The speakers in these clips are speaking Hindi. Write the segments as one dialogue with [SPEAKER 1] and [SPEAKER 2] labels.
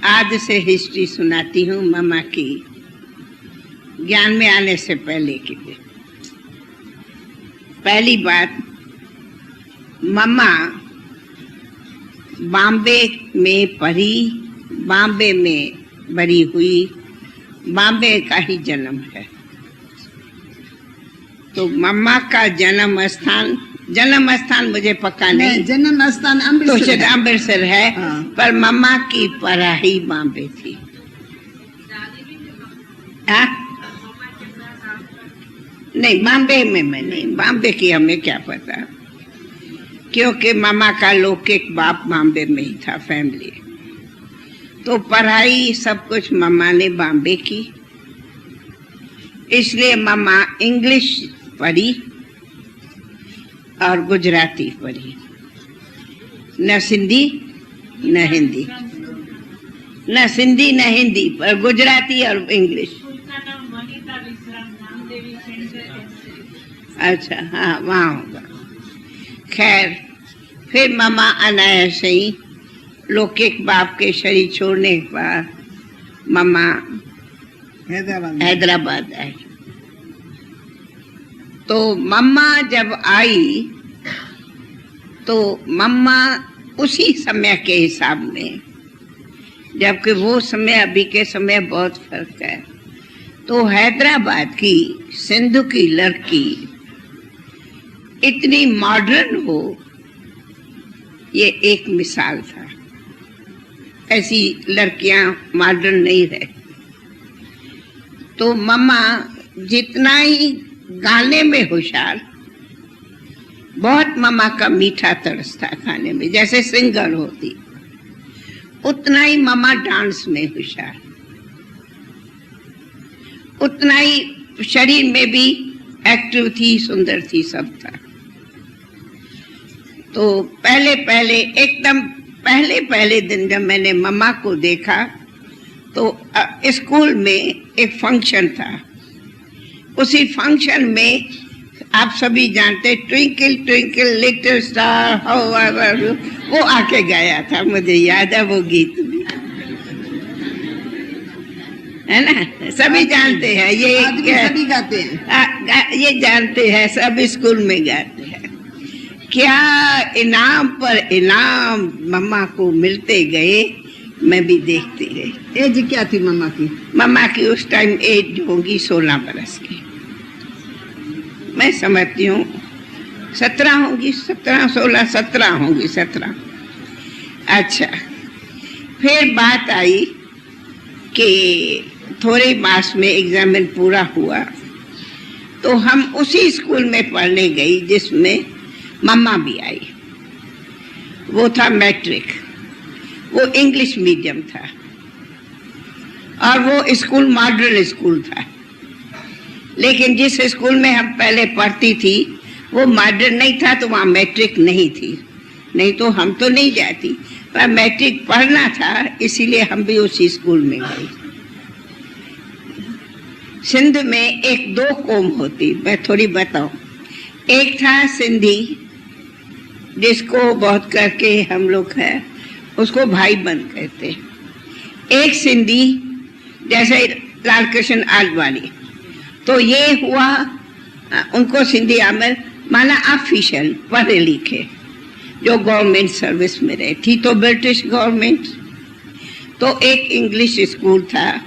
[SPEAKER 1] आज से हिस्ट्री सुनाती हूँ मम्मा की, ज्ञान में आने से पहले की। पहली बात, मम्मा बॉम्बे में पढ़ी, बॉम्बे में बड़ी हुई, बॉम्बे का ही जन्म है। तो मम्मा का जन्म स्थान मुझे पक्का नहीं,
[SPEAKER 2] जन्म स्थान अमृतसर,
[SPEAKER 1] तो अमृतसर है।
[SPEAKER 2] हाँ।
[SPEAKER 1] पर मम्मा की पढ़ाई बॉम्बे थी। नहीं, बॉम्बे में मैं नहीं, बॉम्बे की हमें क्या पता, क्योंकि मम्मा का लौकिक बाप बॉम्बे में ही था, फैमिली। तो पढ़ाई सब कुछ मम्मा ने बॉम्बे की, इसलिए मम्मा इंग्लिश पढ़ी और गुजराती पढ़ी, न सिंधी न हिंदी, न सिंधी न हिंदी, पर गुजराती और इंग्लिश। अच्छा, हाँ, वहाँ होगा। खैर, फिर मम्मा अनायास ही लौकिक बाप के शरीर छोड़ने के बाद मम्मा हैदराबाद आई। तो मम्मा जब आई तो मम्मा उसी समय के हिसाब में, जबकि वो समय अभी के समय बहुत फर्क है, तो हैदराबाद की सिंधु की लड़की इतनी मॉडर्न हो, ये एक मिसाल था। ऐसी लड़कियां मॉडर्न नहीं रहे। तो मम्मा जितना ही गाने में होशियार, बहुत मम्मा का मीठा तरस था खाने में, जैसे सिंगर होती, उतना ही मम्मा डांस में होशियार, उतना ही शरीर में भी एक्टिव थी, सुंदर थी, सब था। तो पहले दिन जब मैंने मम्मा को देखा तो स्कूल में एक फंक्शन था। उसी फंक्शन में आप सभी जानते, twinkle twinkle little star how are you, वो आके गाया था, मुझे याद है वो गीत भी, है ना, सभी जानते हैं ये,
[SPEAKER 2] सभी गाते हैं,
[SPEAKER 1] ये जानते हैं, सब स्कूल में गाते हैं। क्या इनाम पर इनाम मम्मा को मिलते गए, मैं भी देखती रही।
[SPEAKER 2] एज क्या थी मम्मा की?
[SPEAKER 1] मम्मा की उस टाइम एज होगी 16 बरस की, मैं समझती हूँ 17 होंगी, 17, 16, 17 होंगी, 17। अच्छा, फिर बात आई कि थोड़े मास में एग्जामिन पूरा हुआ, तो हम उसी स्कूल में पढ़ने गई जिसमें मम्मा भी आई। वो था मैट्रिक, वो इंग्लिश मीडियम था, और वो स्कूल मॉडर्न स्कूल था। लेकिन जिस स्कूल में हम पहले पढ़ती थी वो मॉडर्न नहीं था, तो वहाँ मैट्रिक नहीं थी, नहीं तो हम तो नहीं जाती, पर मैट्रिक पढ़ना था, इसीलिए हम भी उसी स्कूल में गए। सिंध में एक दो कौम होती, मैं थोड़ी बताऊं। एक था सिंधी, जिसको बहुत करके हम लोग है उसको भाई बंद कहते। एक सिंधी जैसे लाल कृष्ण आडवाणी, तो ये हुआ उनको सिंधी आमिर माना ऑफिशियल पढ़े लिखे, जो गवर्नमेंट सर्विस में रहे थी, तो ब्रिटिश गवर्नमेंट। तो एक इंग्लिश स्कूल था,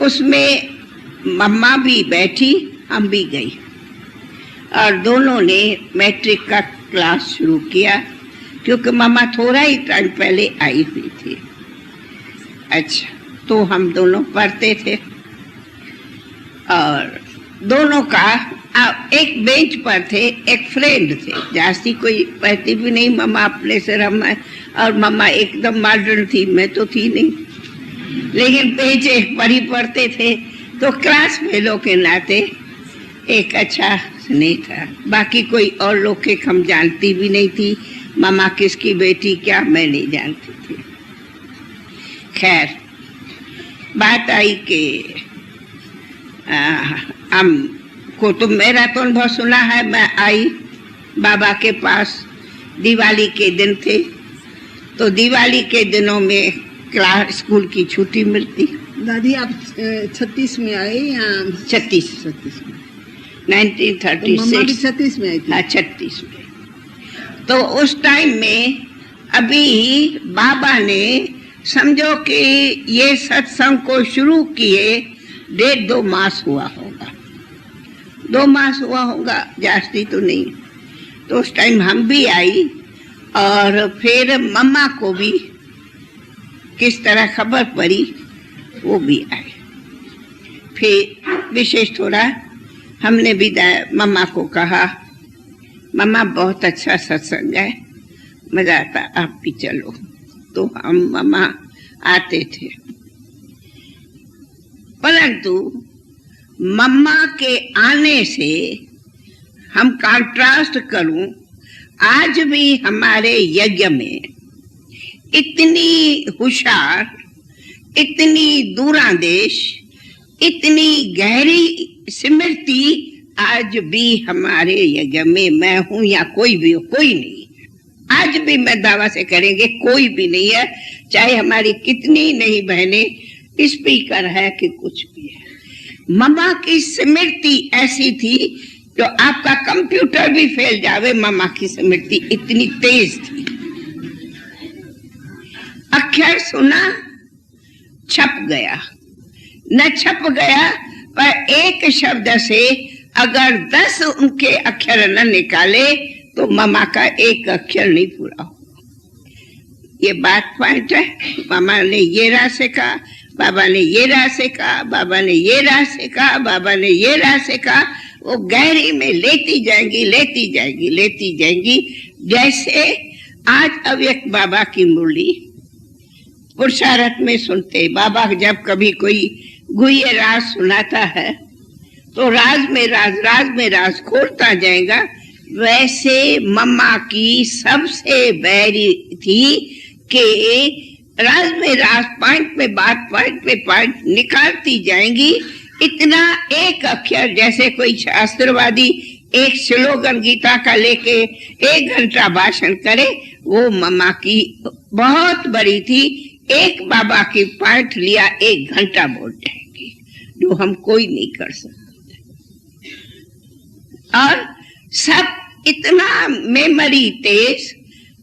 [SPEAKER 1] उसमें मम्मा भी बैठी, हम भी गई, और दोनों ने मैट्रिक का क्लास शुरू किया, क्योंकि मम्मा थोड़ा ही टाइम पहले आई हुई थी। अच्छा, तो हम दोनों पढ़ते थे, और दोनों का एक बेंच पर थे, एक फ्रेंड थे, जास्ती कोई पढ़ती भी नहीं, मम्मा अपने से रमा, और मम्मा एकदम मॉडर्न थी, मैं तो थी नहीं, लेकिन बेंच एक पर ही पढ़ते थे, तो क्लास फेलो के नाते एक अच्छा नहीं था। बाकी कोई और लोग के हम जानती भी नहीं थी, मम्मा किसकी बेटी क्या मैं नहीं जानती थी। खैर, बात आई कि हमको तो मेरा तो अनुभव सुना है, मैं आई बाबा के पास, दिवाली के दिन थे, तो दिवाली के दिनों में क्लास स्कूल की छुट्टी मिलती।
[SPEAKER 2] दादी आप 36 में आए या
[SPEAKER 1] 36
[SPEAKER 2] में?
[SPEAKER 1] 1936।
[SPEAKER 2] तो मम्मा भी 36 में आई थी।
[SPEAKER 1] हाँ 36 में। तो उस टाइम में अभी बाबा ने समझो कि ये सत्संग को शुरू किए 1.5-2 मास हुआ होगा, 2 मास हुआ होगा, जास्ती तो नहीं। तो उस टाइम हम भी आई और फिर मम्मा को भी किस तरह खबर पड़ी वो भी आए। फिर विशेष थोड़ा हमने भी मम्मा को कहा, मम्मा बहुत अच्छा सत्संग है, मजा आता, आप भी चलो। तो हम मम्मा आते थे, परंतु मम्मा के आने से हम कंट्रास्ट करूं, आज भी हमारे यज्ञ में इतनी होशियार, इतनी दूरांदेश, इतनी गहरी स्मृति आज भी हमारे यज्ञ में, मैं हूं या कोई भी हो, कोई नहीं। आज भी मैं दावा से करेंगे कोई भी नहीं है, चाहे हमारी कितनी नहीं बहने स्पीकर है कि कुछ भी है। मम्मा की स्मृति ऐसी थी जो आपका कंप्यूटर भी फेल जावे, मम्मा की स्मृति इतनी तेज थी। अक्षर सुना, छप गया, न छप गया, पर एक शब्द से अगर 10 उनके अक्षर न निकाले तो मम्मा का एक अक्षर नहीं पूरा होगा। ये बात पॉइंट है। मामा ने ये राह से कहा, बाबा ने ये राह से कहा, बाबा ने ये राह से कहा, बाबा ने ये राह से कहा, वो गहरी में लेती जाएंगी, लेती जाएंगी, लेती जाएंगी। जैसे आज अव्यक्त बाबा की मुरली पुरुषार्थ में सुनते, बाबा जब कभी कोई गुह्य राज सुनाता है तो राज में राज, राज में राज खोलता जाएगा। वैसे मम्मा की सबसे बैरी थी कि राज में राज, पॉइंट में बात, पॉइंट में पॉइंट निकालती जाएंगी। इतना एक अक्षर, जैसे कोई शास्त्रवादी एक स्लोगन गीता का लेके 1 घंटा भाषण करे, वो मम्मा की बहुत बड़ी थी। एक बाबा की पॉइंट लिया 1 घंटा बोल जाएंगी, जो हम कोई नहीं कर सकते। और सब इतना मेमोरी तेज,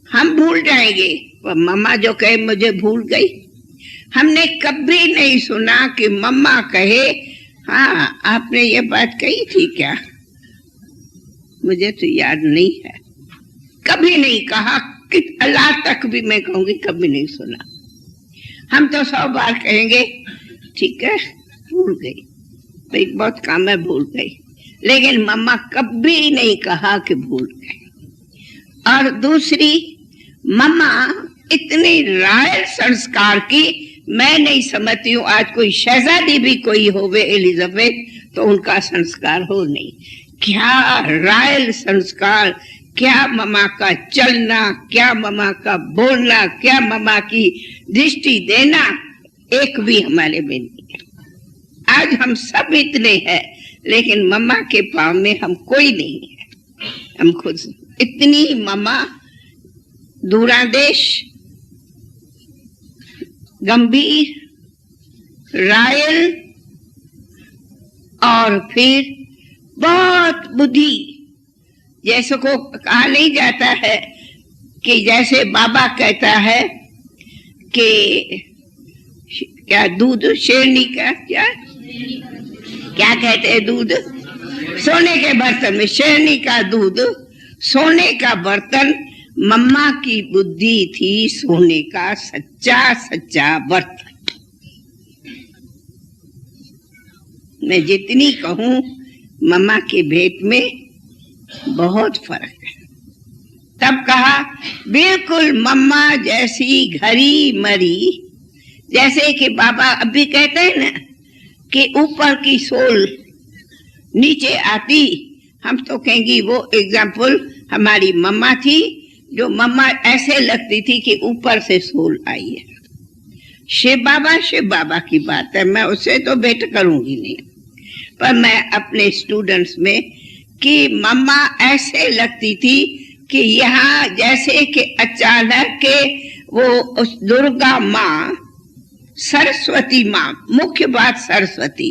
[SPEAKER 1] हम भूल जाएंगे। पर मम्मा जो कहे मुझे भूल गई, हमने कभी नहीं सुना कि मम्मा कहे हाँ आपने ये बात कही थी क्या, मुझे तो याद नहीं है। कभी नहीं कहा कि अल्लाह तक भी मैं कहूंगी कभी नहीं सुना। हम तो 100 बार कहेंगे ठीक है भूल गई, भाई बहुत काम है भूल गई, लेकिन मम्मा कभी नहीं कहा कि भूल गए। और दूसरी, मम्मा इतनी रॉयल संस्कार की, मैं नहीं समझती हूँ आज कोई शहजादी भी कोई होवे एलिजाबेथ तो उनका संस्कार हो नहीं। क्या रॉयल संस्कार, क्या मम्मा का चलना, क्या मम्मा का बोलना, क्या मम्मा की दृष्टि देना, एक भी हमारे में नहीं है। आज हम सब इतने हैं, लेकिन मम्मा के पाँव में हम कोई नहीं है। हम खुद इतनी मम्मा दूरांदेश, गंभीर, रॉयल, और फिर बहुत बुद्धि। जैसे को कहा नहीं जाता है कि जैसे बाबा कहता है कि क्या दूध शेरनी का, क्या कहते हैं दूध सोने के बर्तन में, शेरनी का दूध सोने का बर्तन। मम्मा की बुद्धि थी सोने का सच्चा सच्चा बर्तन। मैं जितनी कहूं मम्मा के भेंट में बहुत फर्क है। तब कहा बिल्कुल मम्मा जैसी घरी मरी, जैसे कि बाबा अभी कहते हैं ना कि ऊपर की सोल नीचे आती, हम तो कहेंगी वो एग्जाम्पल हमारी मम्मा थी, जो मम्मा ऐसे लगती थी कि ऊपर से सोल आई है। शिव बाबा की बात है, मैं उससे तो भेंट करूंगी नहीं, पर मैं अपने स्टूडेंट्स में कि मम्मा ऐसे लगती थी कि यहाँ जैसे कि अचानक के वो उस दुर्गा माँ सरस्वती माँ, मुख्य बात सरस्वती,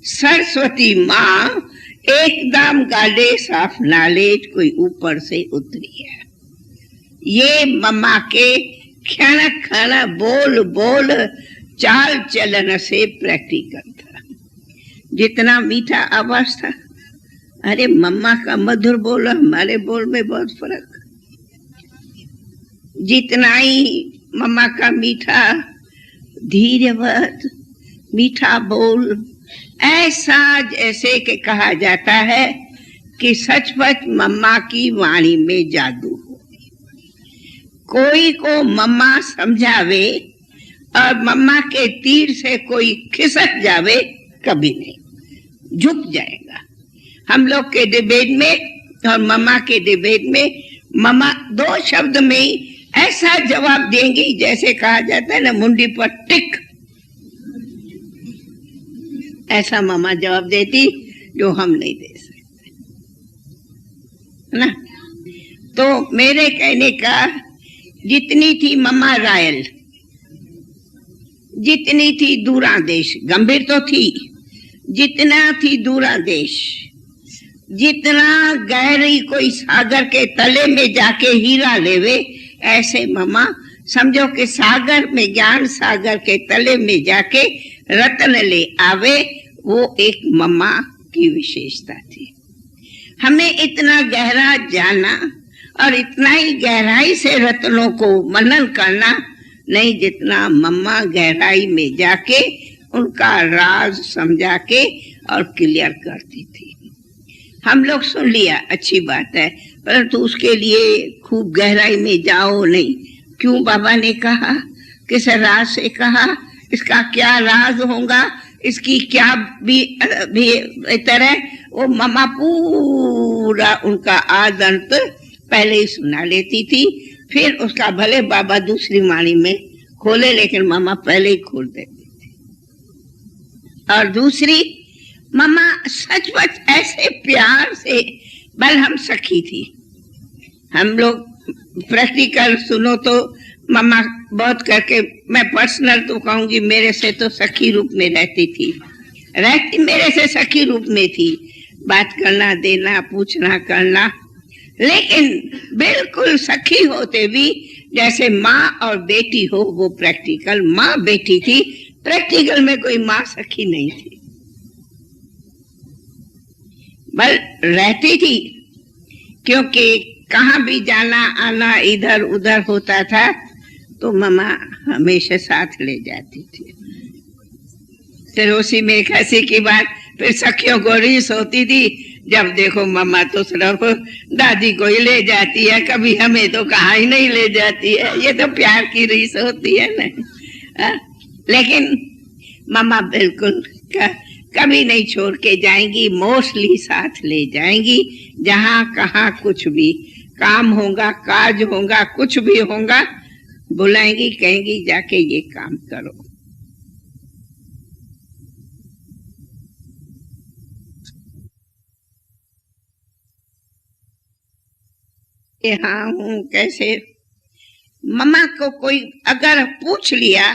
[SPEAKER 1] सरस्वती माँ एकदम गाले साफ नॉलेज कोई ऊपर से उतरी है। ये मम्मा के खाना खाना बोल बोल चाल चलन से प्रैक्टिकल था। जितना मीठा आवाज था, अरे मम्मा का मधुर बोल, हमारे बोल में बहुत फर्क। जितना ही मम्मा का मीठा धीरवत मीठा बोल, ऐसा जैसे कि कहा जाता है कि सचमुच मम्मा की वाणी में जादू हो। कोई को मम्मा समझावे और मम्मा के तीर से कोई खिसक जावे, कभी नहीं, झुक जाएगा। हम लोग के डिबेट में और मम्मा के डिबेट में मम्मा 2 शब्द में ही ऐसा जवाब देंगी जैसे कहा जाता है ना, मुंडी पर टिक। ऐसा मम्मा जवाब देती जो हम नहीं दे सकते, है ना। तो मेरे कहने का, जितनी थी मम्मा रायल, जितनी थी दूरादेश, गंभीर तो थी, जितना थी दूरादेश, जितना गहरी कोई सागर के तले में जाके हीरा लेवे, ऐसे मम्मा समझो कि सागर में, ज्ञान सागर के तले में जाके रत्न ले आवे, वो एक मम्मा की विशेषता थी। हमें इतना गहरा जाना और इतना ही गहराई से रत्नों को मनन करना नहीं, जितना मम्मा गहराई में जाके उनका राज समझा के और क्लियर करती थी। हम लोग सुन लिया, अच्छी बात है, परंतु उसके लिए खूब गहराई में जाओ नहीं। क्यों बाबा ने कहा, किस राज से कहा, इसका क्या राज होगा, इसकी क्या भी तरह, वो मम्मा पूरा उनका आद अंत पहले ही सुना लेती थी। फिर उसका भले बाबा दूसरी वाणी में खोले, लेकिन मम्मा पहले ही खोल देती थी। और दूसरी, मम्मा सचमुच ऐसे प्यार से, बल हम सखी थी। हम लोग प्रैक्टिकल सुनो तो मम्मा बहुत करके, मैं पर्सनल तो कहूंगी, मेरे से तो सखी रूप में रहती थी, मेरे से सखी रूप में थी, बात करना, देना, पूछना, करना। लेकिन बिल्कुल सखी होते भी जैसे माँ और बेटी हो, वो प्रैक्टिकल माँ बेटी थी, प्रैक्टिकल में कोई माँ सखी नहीं थी। बल रहती थी, क्योंकि कहाँ भी जाना आना इधर उधर होता था तो मम्मा हमेशा साथ ले जाती थी। फिर उसी में एक हंसी की बात, फिर सखियों को रीस होती थी, जब देखो मम्मा तो सिर्फ दादी को ही ले जाती है, कभी हमें तो कहाँ ही नहीं ले जाती है। ये तो प्यार की रीस होती है ना। लेकिन मम्मा बिल्कुल कभी नहीं छोड़ के जाएंगी, मोस्टली साथ ले जाएंगी। जहाँ कहाँ कुछ भी काम होगा, काज होगा, कुछ भी होगा, बुलाएंगी, कहेंगी जाके ये काम करो। हाँ हूँ कैसे, मम्मा को कोई अगर पूछ लिया,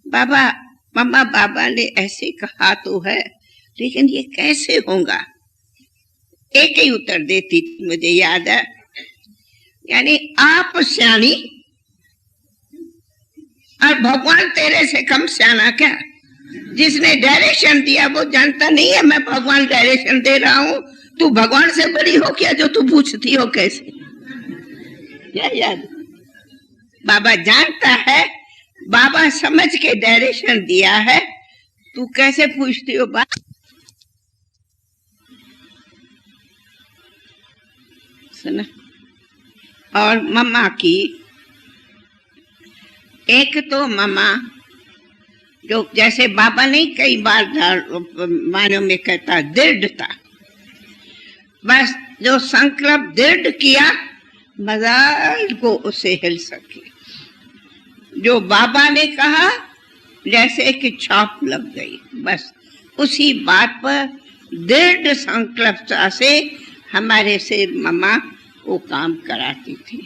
[SPEAKER 1] बाबा मम्मा बाबा ने ऐसे कहा तो है, लेकिन ये कैसे होगा, एक ही उत्तर देती थी, मुझे याद है, यानी आप सियानी और भगवान तेरे से कम सियाना क्या। जिसने डायरेक्शन दिया वो जानता नहीं है मैं भगवान डायरेक्शन दे रहा हूँ, तू भगवान से बड़ी हो क्या जो तू पूछती हो कैसे। क्या याद, बाबा जानता है, बाबा समझ के डायरेक्शन दिया है, तू कैसे पूछती हो बात। सुना। और मम्मा की एक तो मम्मा जो जैसे बाबा ने कई बार मानव में कहता दृढ़ता, बस जो संकल्प दृढ़ किया मजाल को उसे हिल सके। जो बाबा ने कहा जैसे कि छाप लग गई, बस उसी बात पर दृढ़ संकल्प से हमारे से मम्मा वो काम कराती थी।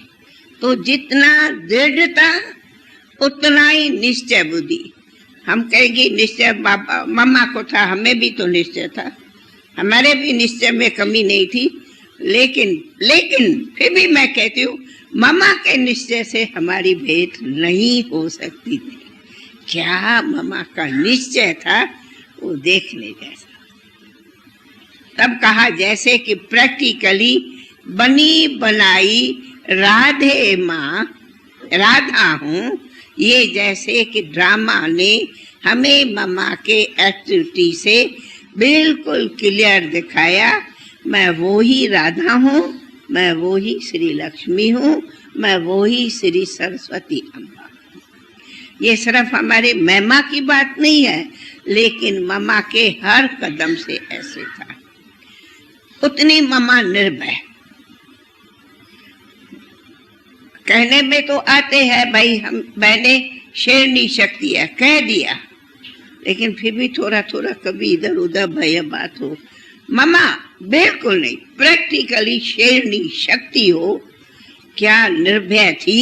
[SPEAKER 1] तो जितना दृढ़ता उतना ही निश्चय बुद्धि, हम कहेंगे निश्चय बाबा मम्मा को था, हमें भी तो निश्चय था, हमारे भी निश्चय में कमी नहीं थी, लेकिन फिर भी मैं कहती हूँ मम्मा के निश्चय से हमारी भेंट नहीं हो सकती थी। क्या मम्मा का निश्चय था वो देखने जैसा। तब कहा जैसे कि प्रैक्टिकली बनी बनाई राधे माँ राधा हूँ, ये जैसे कि ड्रामा ने हमें मम्मा के एक्टिविटी से बिल्कुल क्लियर दिखाया। मैं वो ही राधा हूँ, मैं वो ही श्री लक्ष्मी हूँ, मैं वो ही श्री सरस्वती अम्बा हूँ। ये सिर्फ हमारे महिमा की बात नहीं है, लेकिन मम्मा के हर कदम से ऐसे था। उतनी मम्मा निर्भय, कहने में तो आते हैं भाई मैंने शेरनी शक्ति है कह दिया, लेकिन फिर भी थोड़ा थोड़ा कभी इधर उधर भय बात हो। मम्मा बिल्कुल नहीं, प्रैक्टिकली शेरनी शक्ति हो। क्या निर्भय थी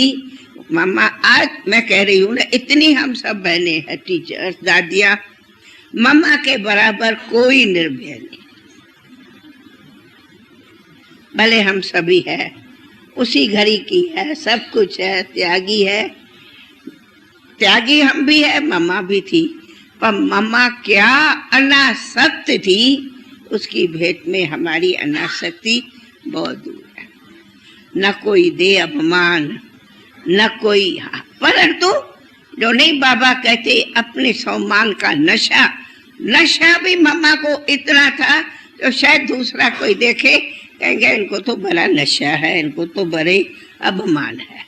[SPEAKER 1] मम्मा। आज मैं कह रही हूँ ना, इतनी हम सब बहने हैं, टीचर्स, दादियाँ, मम्मा के बराबर कोई निर्भय नहीं। भले हम सभी है, उसी घड़ी की है, सब कुछ है, त्यागी है, त्यागी हम भी है, मम्मा भी थी, पर मम्मा क्या अनासक्त थी, उसकी भेंट में हमारी अनासक्ति बहुत दूर है। न कोई दे अपमान, न कोई, परंतु जो नहीं बाबा कहते अपने सम्मान का नशा, नशा भी मम्मा को इतना था तो शायद दूसरा कोई देखे कहेंगे इनको तो बड़ा नशा है, इनको तो बड़े अपमान है,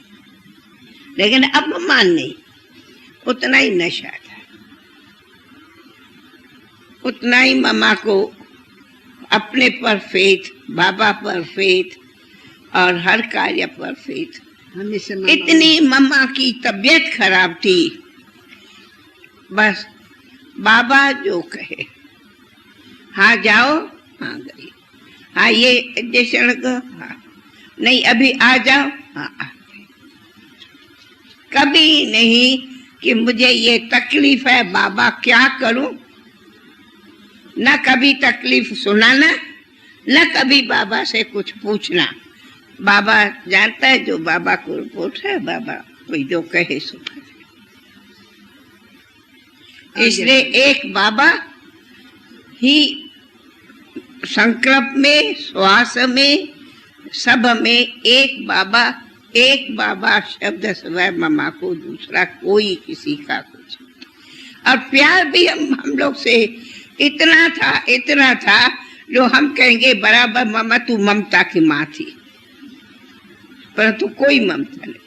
[SPEAKER 1] लेकिन अपमान नहीं, उतना ही नशा था। उतना ही मम्मा को अपने पर फेथ, बाबा पर फेथ और हर कार्य पर फेथ। इतनी मम्मा की तबीयत खराब थी, बस बाबा जो कहे, हाँ जाओ, हाँ गई, हाँ ये इंजेक्शन लगो, हाँ नहीं अभी आ जाओ, हाँ आ गई। कभी नहीं कि मुझे ये तकलीफ है बाबा क्या करूं, न कभी तकलीफ सुनाना, न कभी बाबा से कुछ पूछना। बाबा जानता है जो बाबा को रिपोर्ट है, बाबा कोई जो कहे सुना। इसलिए एक बाबा ही संकल्प में, श्वास में, सब में एक बाबा शब्द स्वयं मम्मा को, दूसरा कोई किसी का कुछ। और प्यार भी हम लोग से इतना था जो हम कहेंगे बराबर मम्मा तू ममता की माँ थी, परंतु कोई ममता नहीं।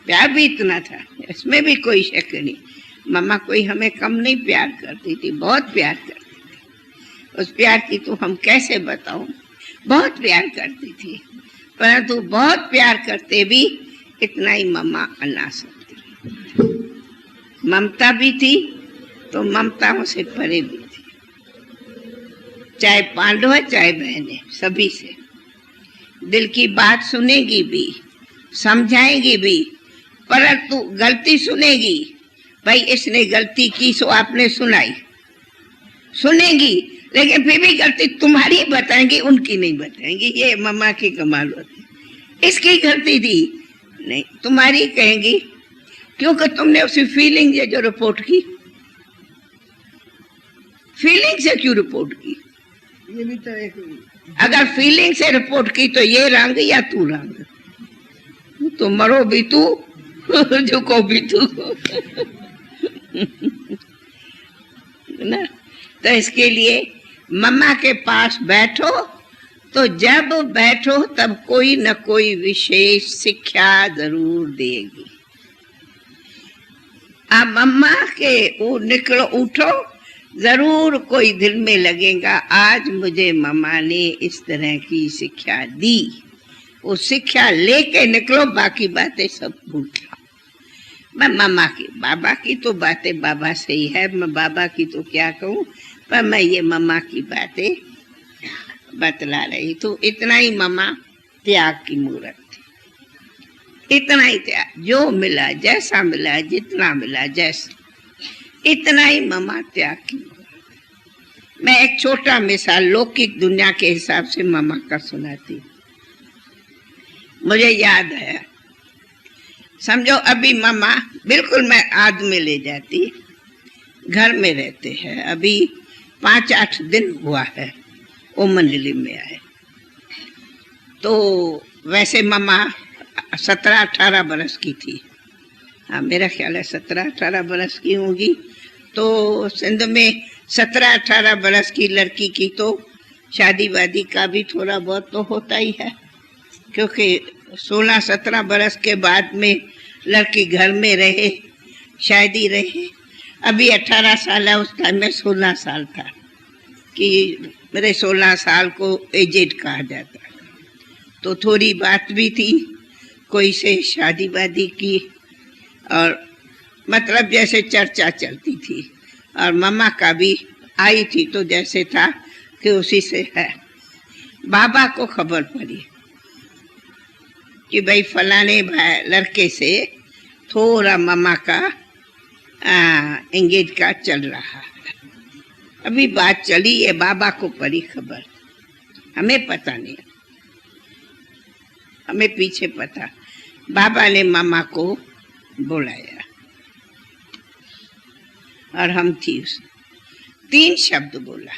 [SPEAKER 1] प्यार भी इतना था, इसमें भी कोई शक नहीं। मम्मा कोई हमें कम नहीं प्यार करती थी, बहुत प्यार करती थी। उस प्यार की तो हम कैसे बताऊं, बहुत प्यार करती थी, परंतु बहुत प्यार करते भी इतना ही मम्मा अनासक्त थी। ममता भी थी तो ममताओं से परे भी थी, चाहे पांडव है चाहे बहने, सभी से दिल की बात सुनेगी भी, समझाएगी भी, परंतु गलती सुनेगी, भाई इसने गलती की सो आपने सुनाई, सुनेगी, लेकिन फिर भी गलती तुम्हारी बताएंगी, उनकी नहीं बताएंगी। ये मम्मा की कमाल होती है। इसकी गलती थी नहीं, तुम्हारी कहेंगी, क्योंकि तुमने उसी फीलिंग से जो रिपोर्ट की, फीलिंग से क्यों रिपोर्ट की।
[SPEAKER 2] ये भी तो एक,
[SPEAKER 1] अगर फीलिंग से रिपोर्ट की तो ये रंग या तू रंग, तो मरो भी तू झुको भी तू ना। तो इसके लिए मम्मा के पास बैठो, तो जब बैठो तब कोई न कोई विशेष शिक्षा जरूर देगी। अब मम्मा के निकलो उठो, जरूर कोई दिल में लगेगा आज मुझे मम्मा ने इस तरह की शिक्षा दी। वो शिक्षा लेके निकलो, बाकी बातें सब भूल जाओ। मैं मम्मा की, बाबा की तो बातें बाबा से ही है, मैं बाबा की तो क्या कहूँ, पर मैं ये मम्मा की बातें बतला रही। तो इतना ही मम्मा त्याग की मूर्त थी। इतना ही त्याग, जो मिला, जैसा मिला, जितना मिला, जैसा, इतना ही ममा त्याग की। मैं एक छोटा मिसाल लौकिक दुनिया के हिसाब से ममा का सुनाती। मुझे याद है, समझो अभी ममा बिल्कुल मैं आद में ले जाती, घर में रहते हैं, अभी 5-8 दिन हुआ है वो मंडली में आए। तो वैसे ममा 17-18 बरस की थी, हाँ मेरा ख्याल है 17-18 बरस की होंगी। तो सिंध में 17-18 बरस की लड़की की तो शादी वादी का भी थोड़ा बहुत तो होता ही है, क्योंकि 16-17 बरस के बाद में लड़की घर में रहे, शादी रहे। अभी 18 साल है, उस टाइम में 16 साल था कि मेरे 16 साल को एजेड कहा जाता। तो थोड़ी बात भी थी, कोई से शादी वादी की, और मतलब जैसे चर्चा चलती थी, और मम्मा का भी आई थी तो जैसे था कि उसी से है। बाबा को खबर पड़ी कि भाई फलाने भाई लड़के से थोड़ा मम्मा का एंगेज का चल रहा है। अभी बात चली, ये बाबा को पड़ी खबर, हमें पता नहीं, हमें पीछे पता। बाबा ने मामा को बुलाया और हम थी, उस 3 शब्द बोला,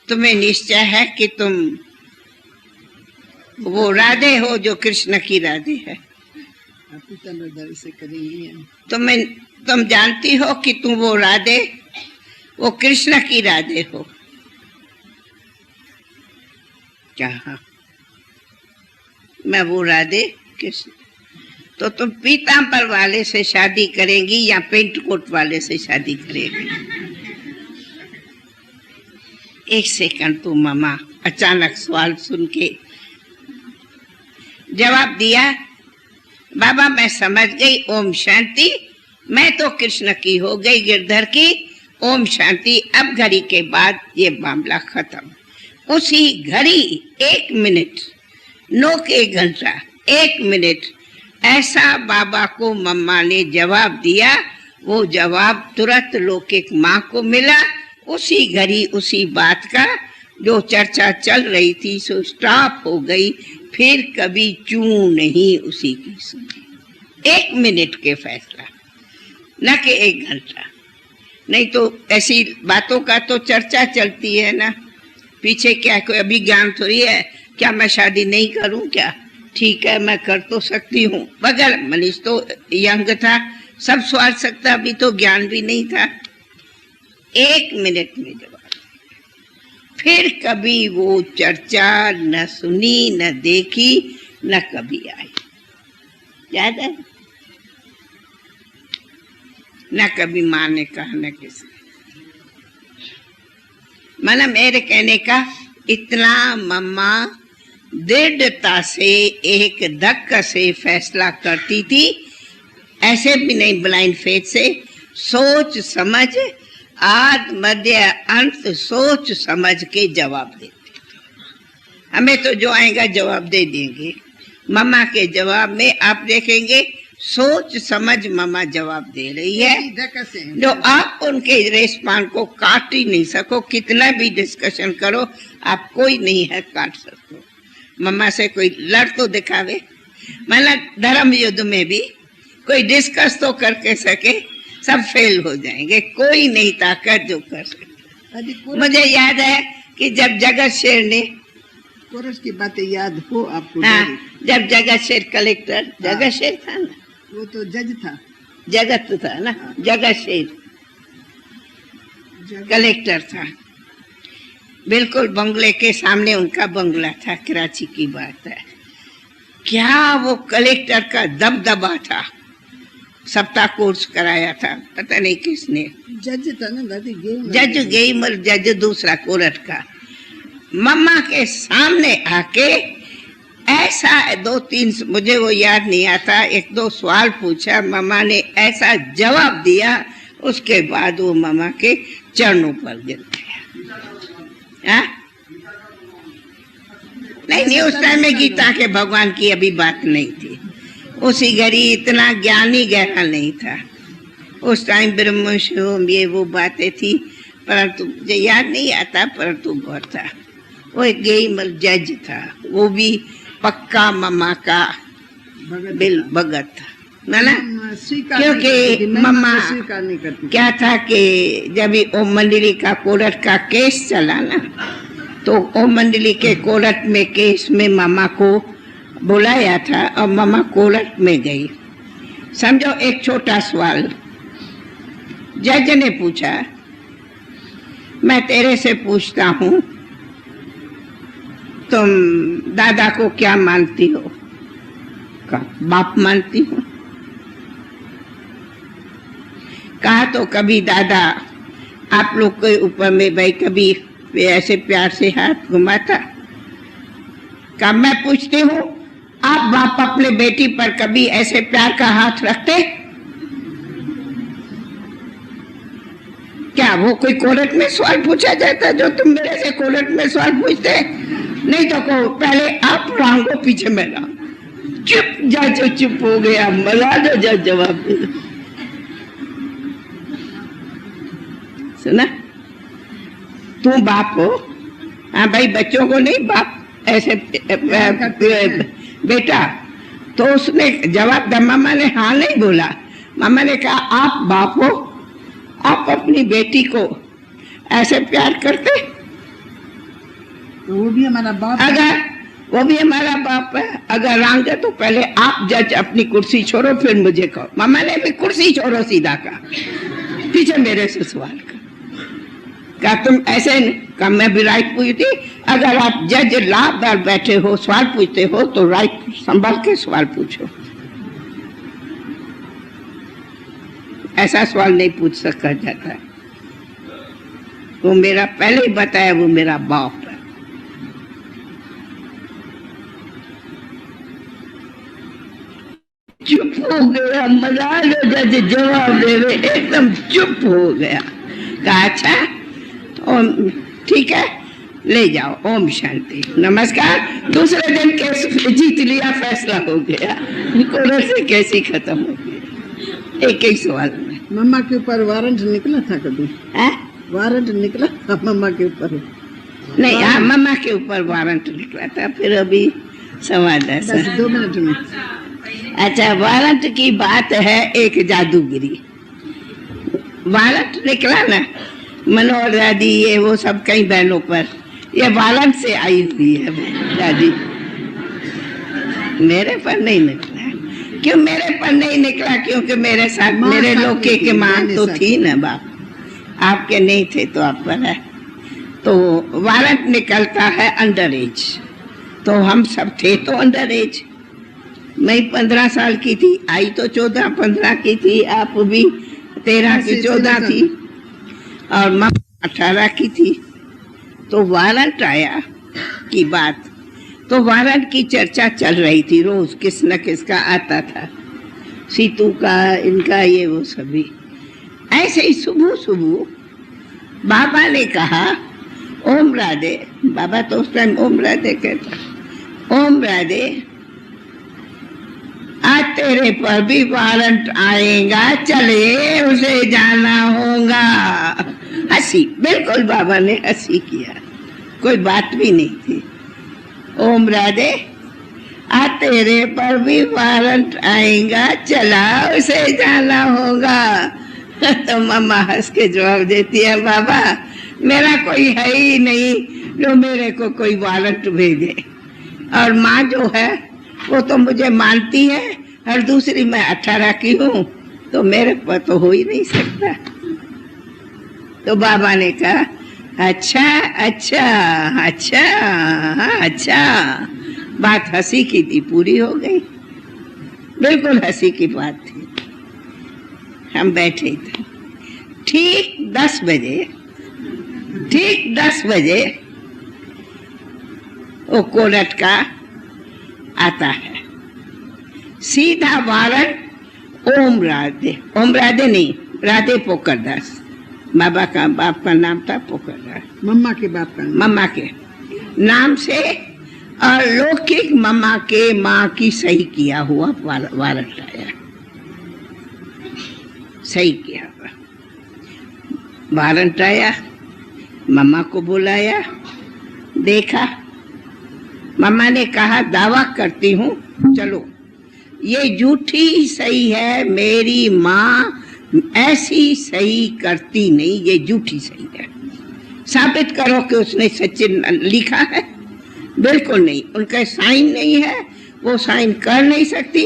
[SPEAKER 1] तुम्हें निश्चय है कि तुम वो राधे हो जो कृष्ण की राधे है?
[SPEAKER 2] से करेंगे।
[SPEAKER 1] तुम जानती हो कि तुम वो राधे, वो कृष्ण की राधे हो क्या? हाँ, मैं वो राधे कृष्ण। तो तुम पीताम्बर वाले से शादी करेंगी या पेंट कोट वाले से शादी करेंगी? एक सेकंड तो मामा अचानक सवाल सुन के जवाब दिया, बाबा मैं समझ गई, ओम शांति, मैं तो कृष्ण की हो गई, गिरधर की, ओम शांति। अब घड़ी के बाद ये मामला खत्म। उसी घड़ी 1 मिनट, नो के घंटा 1 मिनट, ऐसा बाबा को मम्मा ने जवाब दिया। वो जवाब तुरंत लौकिक माँ को मिला। उसी घड़ी उसी बात का जो चर्चा चल रही थी सो स्टॉप हो गई, फिर कभी चूं नहीं उसी की सुनी। 1 मिनट के फैसला, न कि 1 घंटा। नहीं तो ऐसी बातों का तो चर्चा चलती है ना, पीछे क्या कोई अभी ज्ञान थोड़ी है, क्या मैं शादी नहीं करूं क्या? ठीक है मैं कर तो सकती हूँ, बगैर मनीष तो यंग था, सब सवाल सकता, अभी तो ज्ञान भी नहीं था। 1 मिनट में जवाब। फिर कभी वो चर्चा न सुनी, न देखी, न कभी आई, याद है? न कभी माँ ने कहा, न किसी। मतलब मेरे कहने का इतना मम्मा दृढ़ता से एक धक्का से फैसला करती थी, ऐसे भी नहीं ब्लाइंड फेथ से, सोच समझ, आद मध्य अंत सोच समझ के जवाब देते। हमें तो जो आएगा जवाब दे देंगे, मम्मा के जवाब में आप देखेंगे सोच समझ मम्मा जवाब दे रही है, जो आप उनके रेस्पान को काट ही नहीं सको, कितना भी डिस्कशन करो आप कोई नहीं है काट सकते। मम्मा से कोई लड़ तो दिखावे, मतलब धर्म युद्ध में भी कोई डिस्कस तो करके सके, सब फेल हो जाएंगे, कोई नहीं ताकत जो कर सके। मुझे याद है कि जब जगत शेर ने,
[SPEAKER 2] कोरस की बातें याद हो आपको?
[SPEAKER 1] हाँ, जब जगत शेर कलेक्टर,
[SPEAKER 2] हाँ,
[SPEAKER 1] जगत शेर था ना,
[SPEAKER 2] वो तो जज था,
[SPEAKER 1] जगत था ना, हाँ, जगत शेर कलेक्टर था, बिल्कुल बंगले के सामने उनका बंगला था, कराची की बात है। क्या वो कलेक्टर का दबदबा था, सप्ताह कोर्स कराया था, पता नहीं किसने,
[SPEAKER 2] जज था ना दादी,
[SPEAKER 1] जज गेमर जज दूसरा कोर्ट का। मम्मा के सामने आके ऐसा 2-3, मुझे वो याद नहीं आता, 1-2 सवाल पूछा, मम्मा ने ऐसा जवाब दिया, उसके बाद वो मम्मा के चरणों पर गिर गया। हाँ? नहीं, उस टाइम में गीता के भगवान की अभी बात नहीं थी। उसी घड़ी इतना ज्ञानी गहरा नहीं था। उस टाइम ब्रह्म शिवम ये वो बातें थी, परंतु मुझे याद नहीं आता, परंतु बहुत था। वो एक गेमल जज था, वो भी पक्का मम्मा का बिल भगत था ना, क्योंकि मम्मा क्या था कि जब ओम मंडली का कोर्ट का केस चला ना, तो ओम मंडली के कोर्ट में केस में मामा को बुलाया था और मामा कोर्ट में गई। समझो एक छोटा सवाल जज ने पूछा, मैं तेरे से पूछता हूँ, तुम दादा को क्या मानती हो? कहा बाप मानती हूँ। कहा तो कभी दादा आप लोग के ऊपर में भाई कभी ऐसे प्यार से हाथ घुमाता? कहा मैं पूछती हूँ, आप बाप अपने बेटी पर कभी ऐसे प्यार का हाथ रखते? क्या वो कोई कोर्ट में सवाल पूछा जाता जो तुम मेरे से कोर्ट में सवाल पूछते? नहीं तो कहो पहले आप रांगो पीछे मेरा। चुप जज चुप हो गया, मजा दो जज जवाब दे। सुना? तू बाप हो? हाँ भाई, बच्चों को नहीं बाप ऐसे बेटा। तो उसने जवाब दिया, मामा ने हाँ नहीं बोला। मामा ने कहा आप बाप हो, आप अपनी बेटी को ऐसे प्यार करते?
[SPEAKER 2] वो भी हमारा बाप है।
[SPEAKER 1] अगर वो भी हमारा बाप है, अगर रांगे तो पहले आप जज अपनी कुर्सी छोड़ो फिर मुझे कहो। मामा ने भी कुर्सी छोड़ो सीधा कहा, पीछे मेरे से सवाल कर। क्या तुम ऐसे? का मैं भी राइट पूछती, अगर आप जज लाभ बार बैठे हो सवाल पूछते हो तो राइट संभल के सवाल पूछो। ऐसा सवाल नहीं पूछ सका जाता है। वो मेरा पहले ही बताया, वो मेरा बाप है। चुप हो गया, मजा लो जज जवाब दे रहे, एकदम चुप हो गया। कहा अच्छा ओम ठीक है, ले जाओ, ओम शांति, नमस्कार। दूसरे दिन केस जीत लिया, फैसला हो गया, कोर्ट से कैसी खत्म हो गया एक ही सवाल में।
[SPEAKER 2] मम्मा के ऊपर वारंट निकला था कभी?
[SPEAKER 1] है?
[SPEAKER 2] वारंट निकला था मम्मा के ऊपर?
[SPEAKER 1] नहीं, हाँ मम्मा के ऊपर वारंट निकला था, फिर अभी संवाद है।
[SPEAKER 2] 2 मिनट में।
[SPEAKER 1] अच्छा, वारंट की बात है। एक जादूगिरी वारंट निकला ना, मनोहर दादी ये वो सब कई बहनों पर, ये वारंट से आई हुई है दादी। मेरे पर नहीं निकला। क्यों मेरे पर नहीं निकला? क्योंकि मेरे साथ मेरे लोग के मां तो थी ना बाप, आपके नहीं थे तो आप पर है। तो वारंट निकलता है अंडर एज, तो हम सब थे तो अंडर एज। मैं 15 साल की थी, आई तो 14-15 की थी, आप भी 13 की 14 थी, और माँ 18 की थी। तो वारंट आया की बात, तो वारंट की चर्चा चल रही थी रोज, किस न किसका आता था, सीतू का, इनका, ये वो सभी। ऐसे ही सुबह सुबह बाबा ने कहा ओम राधे, बाबा तो उस टाइम ओम राधे कहता, ओम राधे आज तेरे पर भी वारंट आएगा, चले उसे जाना होगा। हंसी, बिल्कुल बाबा ने हंसी किया, कोई बात भी नहीं थी। ओम राधे आज तेरे पर भी वारंट आएगा, चला उसे जाना होगा। तो मम्मा हंस के जवाब देती है, बाबा मेरा कोई है ही नहीं जो मेरे को कोई वारंट भेजे, और माँ जो है वो तो मुझे मानती है, और दूसरी मैं 18 की हूँ, तो मेरे पर तो हो ही नहीं सकता। तो बाबा ने कहा अच्छा अच्छा अच्छा अच्छा, बात हंसी की थी, पूरी हो गई, बिल्कुल हंसी की बात थी। हम बैठे थे, ठीक 10 बजे वो कोर्ट का आता है, सीधा वारंट ओम राधे नहीं, राधे पोकरदास, बाप का नाम था पोकरदास।
[SPEAKER 2] मम्मा के बाप का नाम।
[SPEAKER 1] मम्मा के नाम से और लौकिक मम्मा के माँ की सही किया हुआ वारंट आया, सही किया हुआ वारंट आया। मम्मा को बुलाया, देखा, मम्मा ने कहा दावा करती हूँ, चलो ये झूठी सही है, मेरी माँ ऐसी सही करती नहीं, ये झूठी सही है, साबित करो कि उसने सच्चे लिखा है। बिल्कुल नहीं, उनका साइन नहीं है, वो साइन कर नहीं सकती।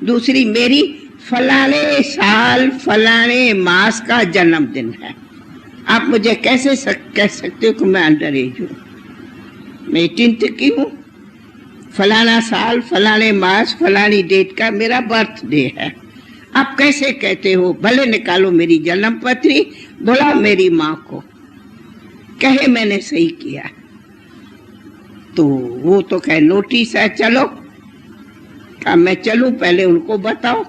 [SPEAKER 1] दूसरी, मेरी फलाने साल फलाने मास का जन्मदिन है, आप मुझे कैसे कह सकते हो कि मैं अंडर एज हूँ? मैं 18 की हूँ, फलाना साल फलाने मास फलानी डेट का मेरा बर्थडे है, आप कैसे कहते हो? भले निकालो मेरी जन्म पत्री, बुलाओ मेरी माँ को, कहे मैंने सही किया। तो वो तो कहे नोटिस है, चलो। कहा मैं चलूं, पहले उनको बताओ।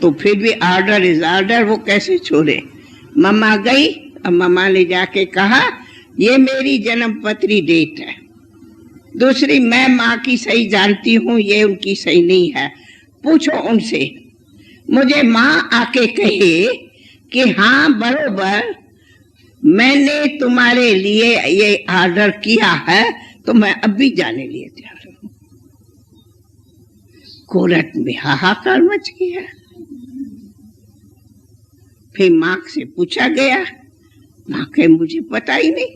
[SPEAKER 1] तो फिर भी ऑर्डर इज ऑर्डर, वो कैसे छोड़े? मम्मा गई और मम्मा ने जाके कहा ये मेरी जन्म पत्री डेट है। दूसरी, मैं माँ की सही जानती हूँ, ये उनकी सही नहीं है, पूछो उनसे। मुझे माँ आके कहे कि हाँ बरोबर मैंने तुम्हारे लिए ये ऑर्डर किया है, तो मैं अभी जाने लिए तैयार हूँ। कोर्ट में हाहाकार मच गया। फिर माँ से पूछा गया, माँ के मुझे पता ही नहीं,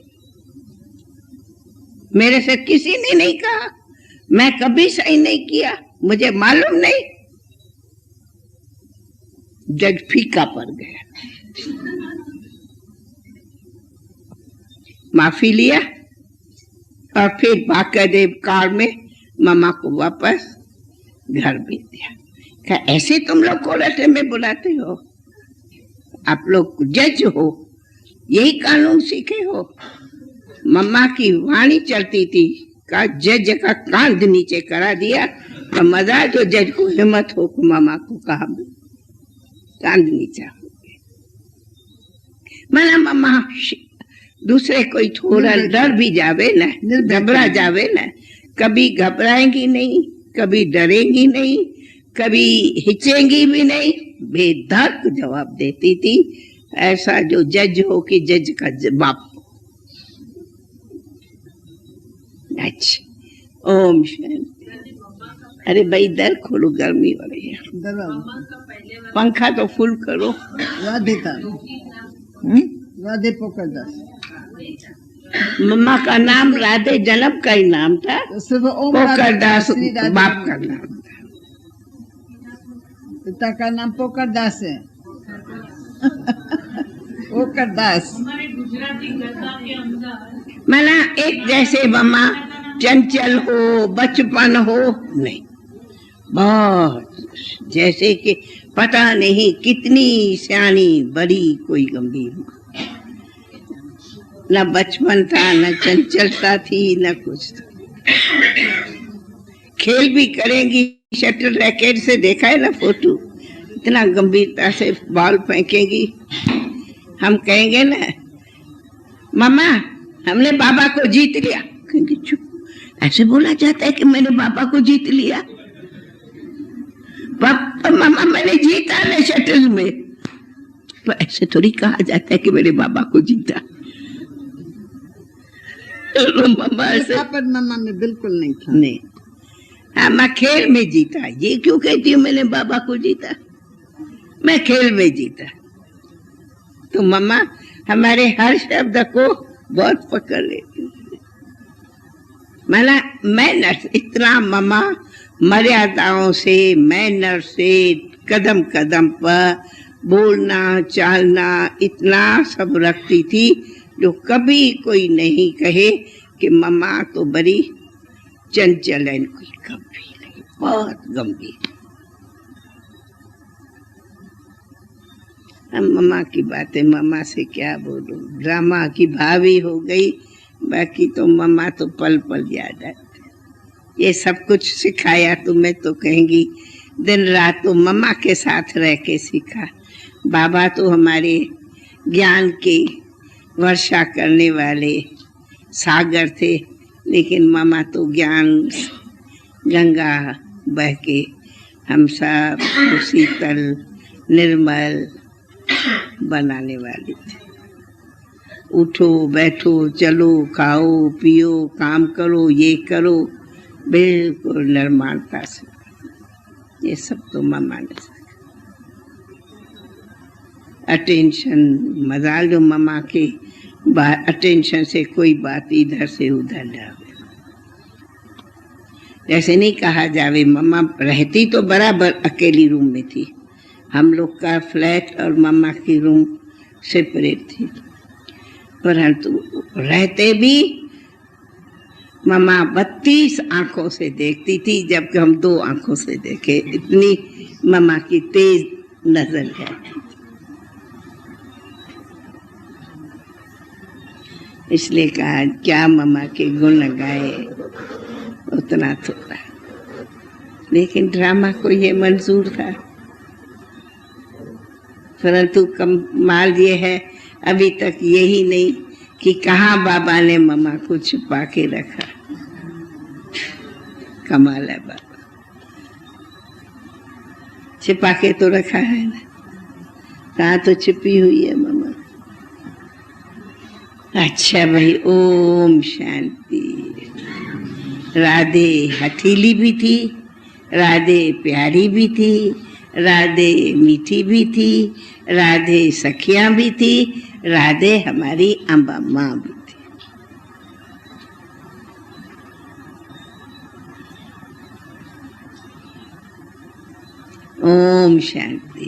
[SPEAKER 1] मेरे से किसी ने नहीं कहा, मैं कभी सही नहीं किया, मुझे मालूम नहीं। जज फीका पड़ गया, माफी लिया और फिर बाकायदे कार में मामा को वापस घर भेज दिया। क्या ऐसे तुम लोग कोर्ट में बुलाते हो? आप लोग जज हो, यही कानून सीखे हो? मम्मा की वाणी चलती थी, का जज का कांध नीचे करा दिया, तो मजा जो जज को हिम्मत हो को मामा को कहा कांध नीचा हो गया। माना मम्मा दूसरे कोई थोड़ा डर भी जावे ना, घबरा जावे ना, कभी घबराएंगी नहीं, कभी डरेंगी नहीं, कभी हिचेंगी भी नहीं, बेधड़क जवाब देती थी। ऐसा जो जज हो कि जज का बाप। अच्छा, ओम शांति। अरे भाई दर खोलो, गर्मी हो रही है, पंखा तो फुल करो।
[SPEAKER 2] राधे का राधे पोकरदास।
[SPEAKER 1] मम्मा का नाम राधे जन्म का ही नाम था,
[SPEAKER 2] सिर्फ ओम
[SPEAKER 1] पोकरदास
[SPEAKER 2] राधे
[SPEAKER 1] बाप का नाम था।
[SPEAKER 2] पिता का नाम पोकरदास है। पोकरदास।
[SPEAKER 1] माना एक जैसे मम्मा चंचल हो, बचपन हो नहीं, बहुत जैसे कि पता नहीं कितनी सियानी बड़ी कोई गंभीर माँ। न बचपन था, न चंचलता थी, न कुछ था। खेल भी करेंगी, शटल रैकेट से देखा है ना फोटो, इतना गंभीरता से बॉल फेंकेंगी। हम कहेंगे ना मम्मा हमने बाबा को जीत लिया, कहेंगे चुप, ऐसे बोला जाता है कि मैंने बाबा को जीत लिया? पापा मम्मा मैंने जीता ना शटल में, तो ऐसे थोड़ी कहा जाता है कि मेरे बाबा को जीता। मम्मा ऐसे
[SPEAKER 2] मम्मा में बिल्कुल नहीं था।
[SPEAKER 1] नहीं, हाँ मैं खेल में जीता। ये क्यों कहती हूँ मैंने बाबा को जीता? मैं खेल में जीता। तो मम्मा हमारे हर शब्द को बहुत पकड़ लेती। माना मैनर्स, इतना मम्मा मर्यादाओं से, मैनर से, कदम कदम पर बोलना चालना इतना सब रखती थी, जो कभी कोई नहीं कहे कि मम्मा तो बड़ी चंचल है, कोई कभी नहीं, बहुत गंभीर। हम मम्मा की बातें, मम्मा से क्या बोलूं, ड्रामा की भावी हो गई, बाकी तो मम्मा तो पल पल याद आती। ये सब कुछ सिखाया तुम्हें तो कहेंगी दिन रात तो मम्मा के साथ रह के सीखा। बाबा तो हमारे ज्ञान की वर्षा करने वाले सागर थे, लेकिन मामा तो ज्ञान गंगा बह के हम सब को शीतल निर्मल बनाने वाली थी। उठो बैठो चलो खाओ पियो काम करो, ये करो, बिल्कुल निर्माणता से। ये सब तो मामा ने सीखा। अटेंशन, मजाल जो मामा के अटेंशन से कोई बात इधर से उधर जावे। जैसे नहीं कहा जावे, मामा रहती तो बराबर अकेली रूम में थी। हम लोग का फ्लैट और मामा की रूम सेपरेट थी, परंतु रहते भी मामा 32 आंखों से देखती थी, जबकि हम 2 आंखों से देखे। इतनी मामा की तेज नजर है। इसलिए कहा क्या मामा के गुण गाए उतना थोड़ा, लेकिन ड्रामा को ये मंजूर था। परंतु कमाल ये है, अभी तक यही नहीं कि कहाँ बाबा ने मामा को छुपा के रखा। कमाल है, बाबा छिपा के तो रखा है ना, कहाँ तो छिपी हुई है मामा। अच्छा भाई, ओम शांति। राधे हठीली भी थी, राधे प्यारी भी थी, राधे मीठी भी थी, राधे सखियां भी थी, राधे हमारी अम्बा माँ भी थी। ओम शांति।